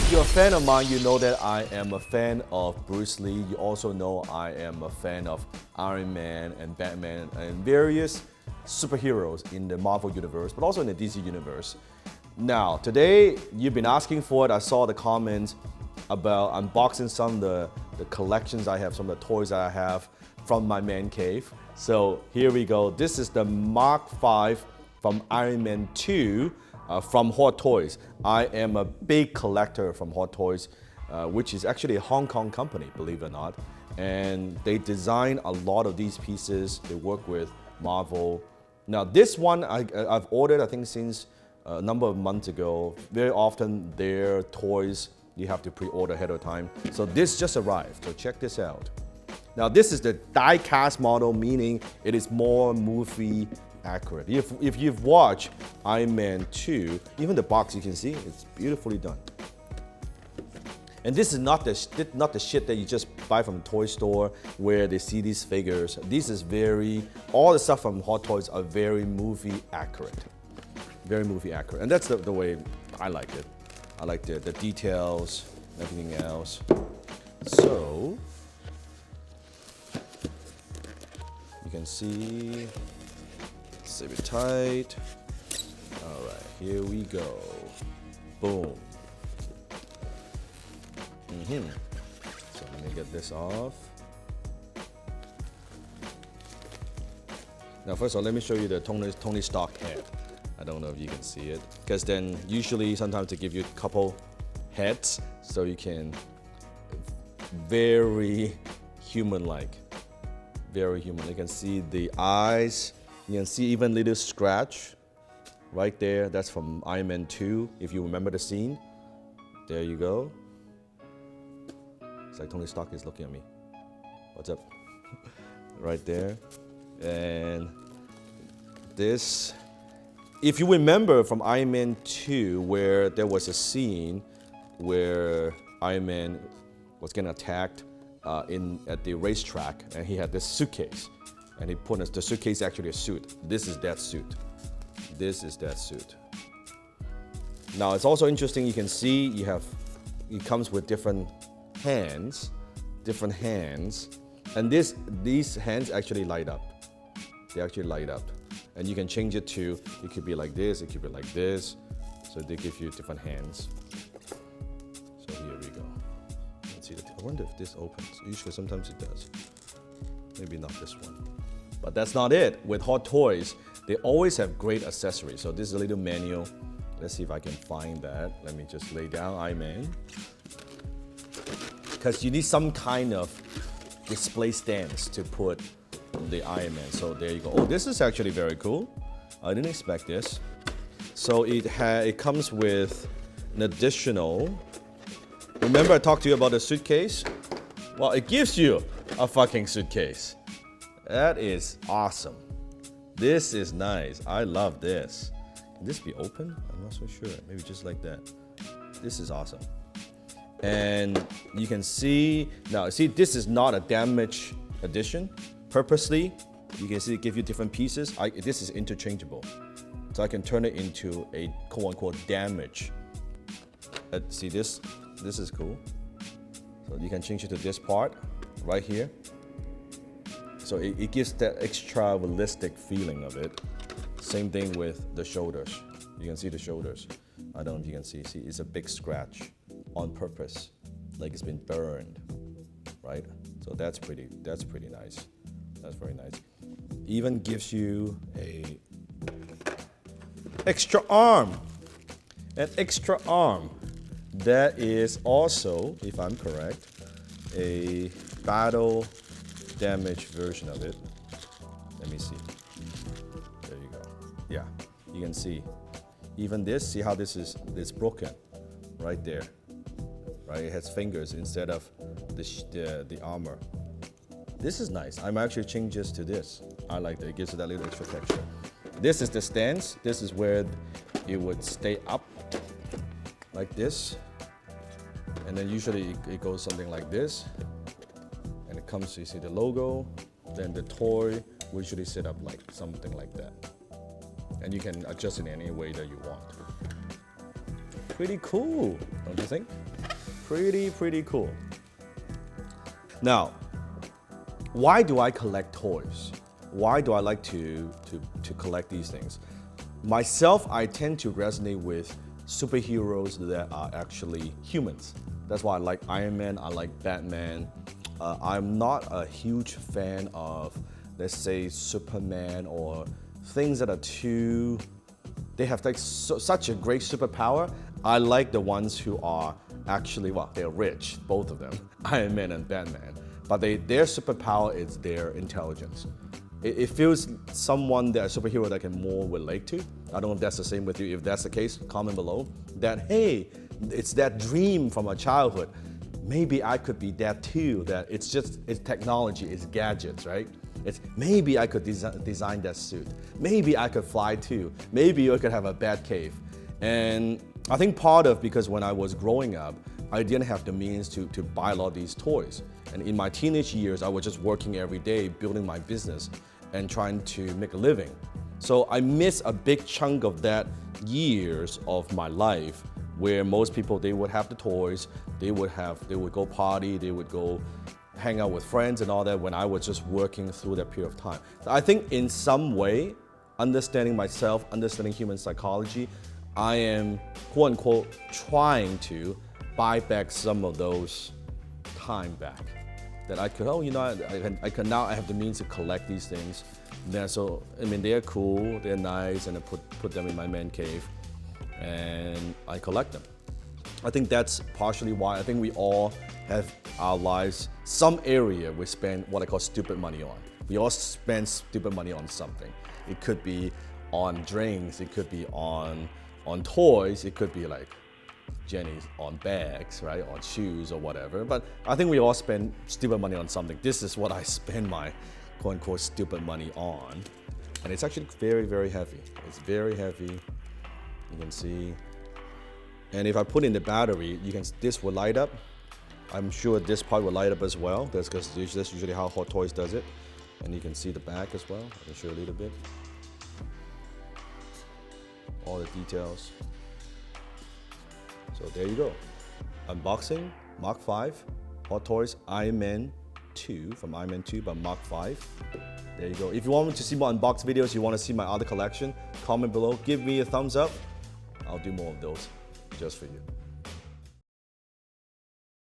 If you're a fan of mine, you know that I am a fan of Bruce Lee. You also know I am a fan of Iron Man and Batman and various superheroes in the Marvel universe, but also in the DC universe. Now, today, you've been asking for it. I saw the comments about unboxing some of the collections I have, some of the toys that I have from my man cave. So here we go. This is the Mark V from Iron Man 2 from Hot Toys. I am a big collector from Hot Toys, which is actually a Hong Kong company, believe it or not. And they design a lot of these pieces. They work with Marvel. Now this one I've ordered, I think, since a number of months ago. Very often their toys you have to pre-order ahead of time. So this just arrived, so check this out. Now this is the die-cast model, meaning it is more movie accurate. If you've watched Iron Man 2, even the box you can see, it's beautifully done. And this is not the shit that you just buy from a toy store where they see these figures. This is all the stuff from Hot Toys are very movie accurate. Very movie accurate. And that's the way I like it. I like the details, everything else. So, you can see, save it tight. All right, here we go. Boom. So let me get this off. Now, first of all, let me show you the Tony Stark head. I don't know if you can see it, because then usually sometimes they give you a couple heads so you can very human-like. Very human. You can see the eyes. You can see even little scratch right there. That's from Iron Man 2, if you remember the scene. There you go. It's like Tony Stark is looking at me. What's up? Right there. And this, if you remember from Iron Man 2, where there was a scene where Iron Man was getting attacked at the racetrack, and he had this suitcase, and he put the suitcase actually a suit. This is that suit. This is that suit. Now it's also interesting. You can see it comes with different hands, and these hands actually light up. They actually light up. And you can change it to, it could be like this, it could be like this. So they give you different hands. So here we go. Let's see, I wonder if this opens. Usually sometimes it does. Maybe not this one. But that's not it. With Hot Toys, they always have great accessories. So this is a little manual. Let's see if I can find that. Let me just lay down Iron Man. Because you need some kind of display stands to put the Iron Man. So there you go. Oh, this is actually very cool. I didn't expect this. So it comes with an additional. Remember I talked to you about the suitcase? Well, it gives you a fucking suitcase. That is awesome. This is nice. I love this. Can this be open? I'm not so sure. Maybe just like that. This is awesome. And you can see, now see, this is not a damaged edition. Purposely, you can see it gives you different pieces. This is interchangeable. So I can turn it into a quote-unquote damage. See this is cool. So you can change it to this part right here. So it gives that extra realistic feeling of it. Same thing with the shoulders. You can see the shoulders. I don't know if you can see. See, it's a big scratch on purpose, like it's been burned, right? So that's pretty nice. That's very nice. Even gives you a extra arm. An extra arm. That is also, if I'm correct, a battle damage version of it. Let me see. There you go. Yeah, you can see. Even this, see how this is broken right there. Right, it has fingers instead of the armor. This is nice. I'm actually changing this to this. I like that. It gives it that little extra texture. This is the stance. This is where it would stay up like this. And then usually it goes something like this. And it comes, you see the logo. Then the toy will usually sit up like something like that. And you can adjust it any way that you want. Pretty cool, don't you think? Pretty cool. Now, why do I collect toys? Why do I like to collect these things? Myself, I tend to resonate with superheroes that are actually humans. That's why I like Iron Man, I like Batman. I'm not a huge fan of, let's say, Superman or things that are too, they have like such a great superpower. I like the ones who are actually, well, they're rich, both of them, Iron Man and Batman. But their superpower is their intelligence. It feels someone that a superhero that I can more relate to. I don't know if that's the same with you. If that's the case, comment below. That, hey, it's that dream from our childhood. Maybe I could be that too, that it's technology, it's gadgets, right? It's maybe I could design that suit. Maybe I could fly too. Maybe I could have a bat cave. And I think part of, because when I was growing up, I didn't have the means to buy a lot of these toys. And in my teenage years, I was just working every day, building my business and trying to make a living. So I missed a big chunk of that years of my life where most people, they would have the toys, they would go party, they would go hang out with friends and all that when I was just working through that period of time. So I think in some way, understanding myself, understanding human psychology, I am, quote unquote, trying to buy back some of those time back. That I could, oh, you know, I can now, I have the means to collect these things. So, I mean, they're cool, they're nice, and I put them in my man cave, and I collect them. I think that's partially why I think we all have our lives, some area we spend what I call stupid money on. We all spend stupid money on something. It could be on drinks, it could be on toys, it could be like Jenny's on bags, right? On shoes or whatever. But I think we all spend stupid money on something. This is what I spend my quote unquote stupid money on. And it's actually very heavy. It's very heavy. You can see. And if I put in the battery, this will light up. I'm sure this part will light up as well. That's because that's usually how Hot Toys does it. And you can see the back as well. I can show you a little bit. All the details. So there you go. Unboxing, Mark V, Hot Toys Iron Man 2, from Iron Man 2 by Mark V. There you go. If you want me to see more unboxed videos, you want to see my other collection, comment below, give me a thumbs up. I'll do more of those just for you.